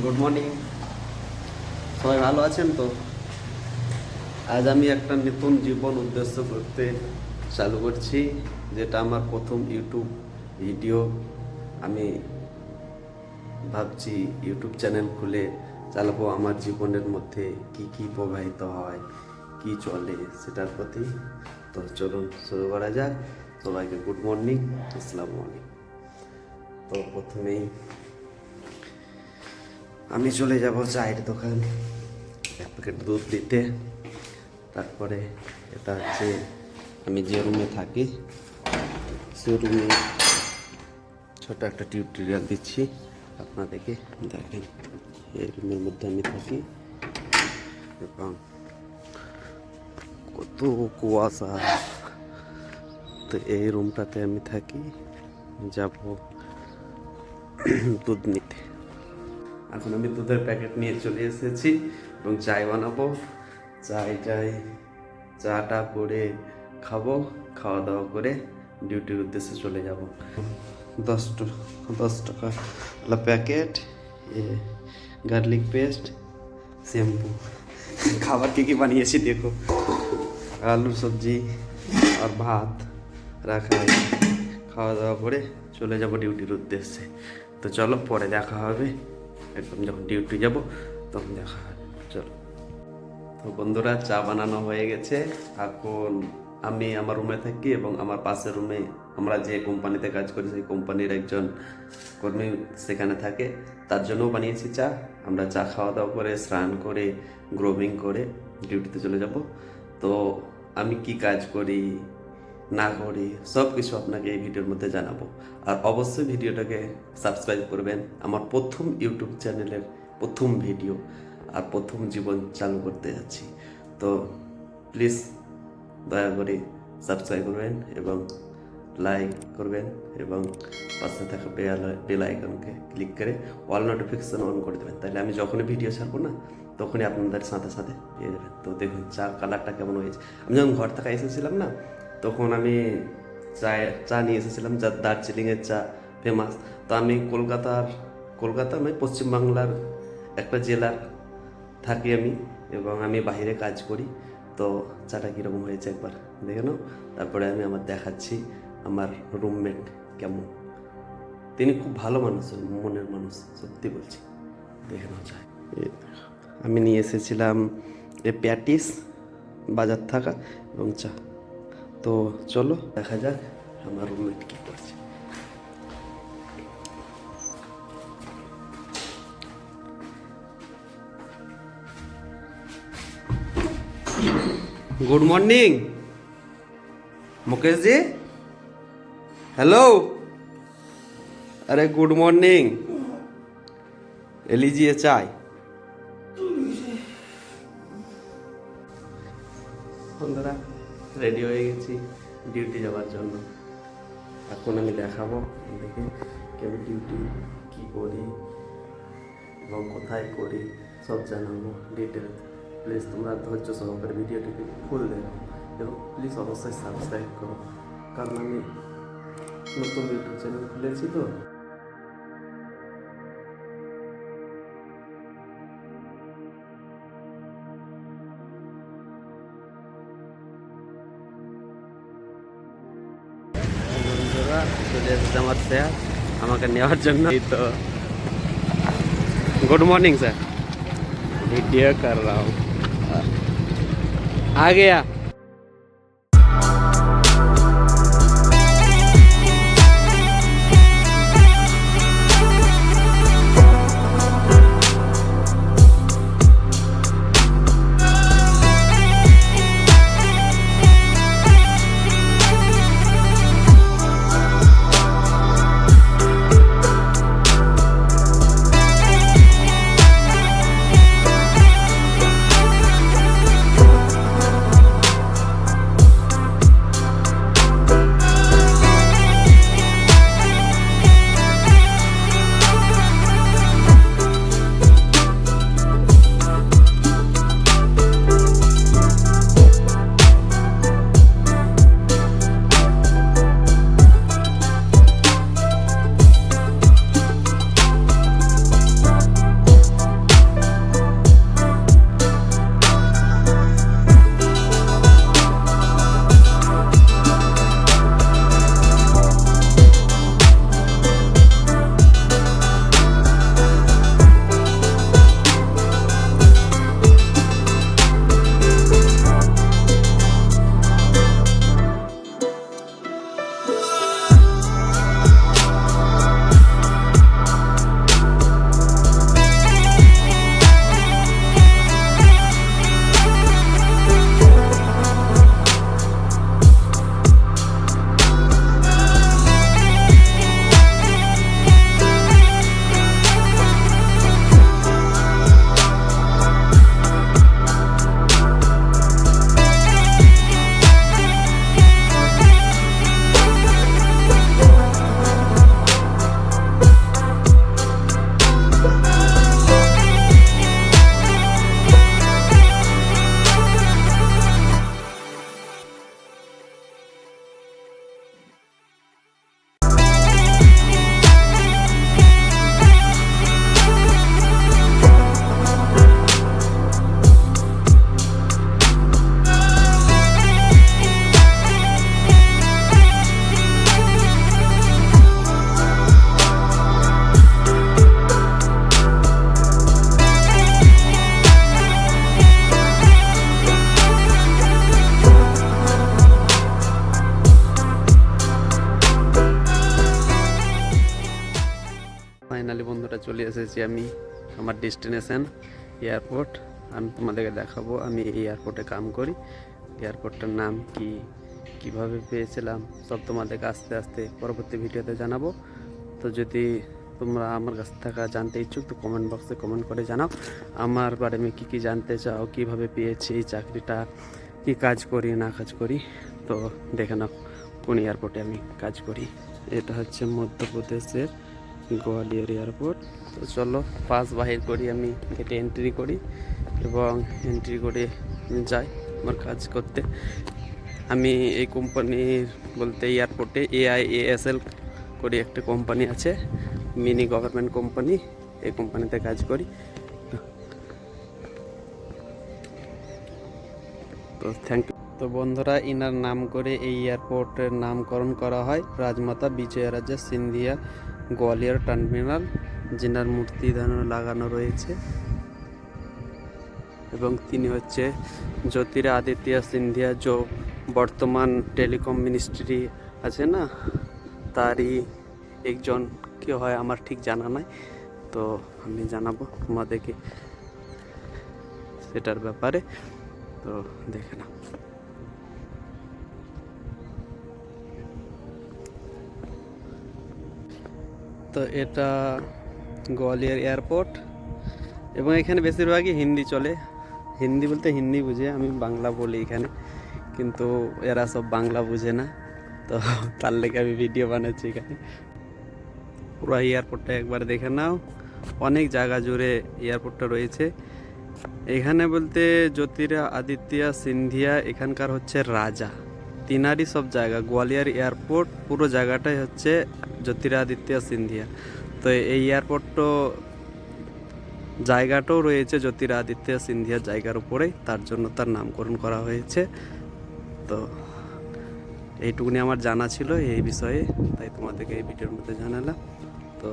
Good morning, সবাই ভালো আছেন তো? আজ আমি একটা নতুন জীবন উদ্দেশ্য করতে চালু করছি, যেটা আমার প্রথম ইউটিউব ভিডিও। আমি ভাবছি ইউটিউব চ্যানেল খুলে চালাবো, আমার জীবনের মধ্যে কি কি প্রবাহিত হয়, কি চলে সেটার প্রতি। তো চলুন শুরু করা যাক। সবাইকে গুড মর্নিং, আসসালামু আলাইকুম। তো প্রথমেই আমি চলে যাব চায়ের দোকান, এক প্যাকেট দুধ দিতে। তারপরে এটা হচ্ছে আমি যে রুমে থাকি, সে রুমে ছোট একটা টিউটোরিয়াল দিচ্ছি আপনাদেরকে। দেখেন, এই রুমের মধ্যে আমি থাকি এবং কত কুয়াশা। তো এই রুমটাতে আমি থাকি, যাব দুধ নিতে। এখন আমি দুধের প্যাকেট নিয়ে চলে এসেছি এবং চায় বানাবো। চাটা করে খাবো, খাওয়া দাওয়া করে ডিউটির উদ্দেশ্যে চলে যাব। 10 টাকা প্যাকেট, গার্লিক পেস্ট, শ্যাম্পু। খাবার কি বানিয়েছি দেখো, আলু সবজি আর ভাত রাখা আছে। খাওয়া দাওয়া করে চলে যাব ডিউটির উদ্দেশ্যে। তো চলো, পরে দেখা হবে, একদম যখন ডিউটি যাব তখন দেখা হবে। চলো। তো বন্ধুরা, চা বানানো হয়ে গেছে। এখন আমি আমার রুমে থাকি এবং আমার পাশের রুমে আমরা যে কোম্পানিতে কাজ করি সেই কোম্পানির একজন কর্মী সেখানে থাকে, তার জন্যও বানিয়েছি চা। আমরা চা খাওয়া দাওয়া করে, স্নান করে, গ্রোমিং করে ডিউটিতে চলে যাব। তো আমি কি কাজ করি না করি সব কিছু আপনাকে এই ভিডিওর মধ্যে জানাবো। আর অবশ্যই ভিডিওটাকে সাবস্ক্রাইব করবেন। আমার প্রথম ইউটিউব চ্যানেলের প্রথম ভিডিও আর প্রথম জীবন চালু করতে যাচ্ছি। তো প্লিজ দয়া করে সাবস্ক্রাইব করবেন এবং লাইক করবেন এবং পাশে থাকা বেল আইকনকে ক্লিক করে অল নোটিফিকেশন অন করে দেবেন। তাহলে আমি যখনই ভিডিও ছাড়বো না, তখনই আপনাদের সাথে সাথে পেয়ে যাবেন। তো দেখুন চার কালারটা কেমন হয়েছে। আমি যখন ঘর থেকে এসেছিলাম না, তখন আমি চা নিয়ে এসেছিলাম, যা দার্জিলিংয়ের চা ফেমাস। তো আমি কলকাতা আমি পশ্চিমবাংলার একটা জেলার থাকি আমি, এবং আমি বাইরে কাজ করি। তো চাটা কীরকম হয়েছে একবার দেখে নাও। তারপরে আমি আমার দেখাচ্ছি আমার রুমমেট কেমন। তিনি খুব ভালো মানুষ, মনের মানুষ, সত্যি বলছি। দেখে নাও চা। আমি নিয়ে এসেছিলাম প্যাটিস বাজার থাকা এবং চা। তো চলো দেখা যাক আমার রুমমেট কী করছে। Good morning Mukesh ji, hello. अरे गुड मॉर्निंग, ले लीजिए चाय। বন্ধুরা, রেডি হয়ে গেছি ডিউটি যাওয়ার জন্য। এখন আমি দেখাবো দেখি কেমন ডিউটি, কী করি এবং কোথায় করি সব জানাবো ডিটেল। প্লিজ তোমরা ধৈর্য সহকারে ভিডিওটিকে ফুল দেখো এবং প্লিজ অবশ্যই সাবস্ক্রাইব করো, কারণ আমি নতুন ইউটিউব চ্যানেল খুলেছি। তো বন্ধুরা চলে এসেছে আমার স্যার আমাকে নেওয়ার জন্য। তো गुड मॉर्निंग सर, वीडियो कर रहा हूँ, आ गया। এসেছি আমি আমার ডেস্টিনেশন এয়ারপোর্ট। আমি তোমাদেরকে দেখাবো আমি এই এয়ারপোর্টে কাম করি, এয়ারপোর্টটার নাম কি, কিভাবে পেয়েছিলাম, সব তোমাদেরকে আস্তে আস্তে পরবর্তী ভিডিওতে জানাবো। তো যদি তোমরা আমার কাছ থেকে জানতে ইচ্ছুক তো কমেন্ট বক্সে কমেন্ট করে জানাও আমার বারে আমি কী জানতে চাও, কিভাবে পেয়েছি এই চাকরিটা, কি কাজ করি না কাজ করি। তো দেখে নাও কোন এয়ারপোর্টে আমি কাজ করি। এটা হচ্ছে মধ্যপ্রদেশের গোয়ালিয়র এয়ারপোর্ট। তো চলো পাস বাহির করি, আমি গেটে এন্ট্রি করি এবং এন্ট্রি করে যাই আমার কাজ করতে। আমি এই কোম্পানির বলতে এয়ারপোর্টে AIASL করে একটা কোম্পানি আছে, মিনি গভর্নমেন্ট কোম্পানি, এই কোম্পানিতে কাজ করি। তো থ্যাংক ইউ। তো বন্ধুরা ইনার নাম করে এই এয়ারপোর্টের নামকরণ করা হয় রাজমাতা বিজয়ারাজা সিন্ধিয়া গোয়ালিয়র টার্মিনাল, যিনার মূর্তি লাগানো রয়েছে এবং তিনি হচ্ছে জ্যোতিরাদিত্য সিন্ধিয়া, যে বর্তমান টেলিকম মিনিস্ট্রি আছে না, তারই একজন কি হয় আমার ঠিক জানা নাই। তো আমি জানাবো তোমাদেরকে সেটার ব্যাপারে। তো দেখে না, তো এটা গোয়ালিয়র এয়ারপোর্ট এবং এখানে বেশিরভাগই হিন্দি চলে। হিন্দি বলতে হিন্দি বুঝে, আমি বাংলা বলি এখানে, কিন্তু এরা সব বাংলা বুঝে না, তো তার লেগে আমি ভিডিও বানাচ্ছি এখানে। পুরো এয়ারপোর্টটা একবার দেখে নাও, অনেক জায়গা জুড়ে এয়ারপোর্টটা রয়েছে। এখানে বলতে জ্যোতিরাদিত্য সিন্ধিয়া এখানকার হচ্ছে রাজা, তিনারই সব জায়গা। গোয়ালিয়র এয়ারপোর্ট পুরো জায়গাটাই হচ্ছে জ্যোতিরাদিত্য সিন্ধিয়া। তো এই এয়ারপোর্টটা জায়গাটাও রয়েছে জ্যোতিরাদিত্য সিন্ধিয়ার জায়গার উপরেই, তার জন্য তার নামকরণ করা হয়েছে। তো এইটুকুনি আমার জানা ছিল এই বিষয়ে, তাই তোমাদেরকে এই ভিডিওর মধ্যে জানালাম। তো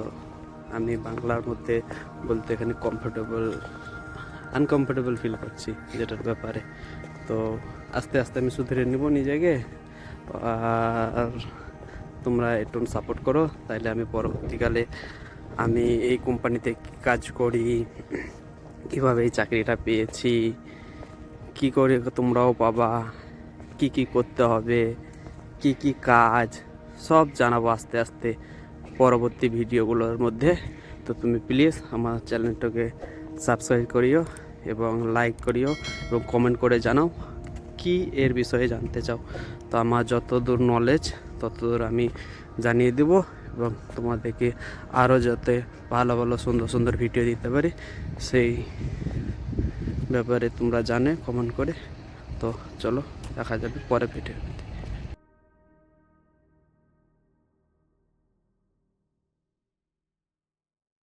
আমি বাংলার মধ্যে বলতে এখানে আনকমফোর্টেবল ফিল করছি যেটার ব্যাপারে। তো আস্তে আস্তে আমি সুধরে নিব নিজেকে, আর তোমরা একটু সাপোর্ট করো, তাইলে আমি পরবর্তীকালে আমি এই কোম্পানিতে কাজ করি, কীভাবে এই চাকরিটা পেয়েছি, কি করে তোমরাও পাবা, কি কি করতে হবে, কি কি কাজ, সব জানাবো আস্তে আস্তে পরবর্তী ভিডিওগুলোর মধ্যে। তো তুমি প্লিজ আমার চ্যানেলটাকে সাবস্ক্রাইব করিও এবং লাইক করিও এবং কমেন্ট করে জানাও কি এর বিষয়ে জানতে চাও। তো আমার যতদূর নলেজ ততদূর আমি জানিয়ে দেব এবং তোমাদেরকে আরও যাতে ভালো ভালো সুন্দর সুন্দর ভিডিও দিতে পারি সেই ব্যাপারে তোমরা জানে কমেন্ট করে। তো চলো দেখা যাবে পরে ভিডিও।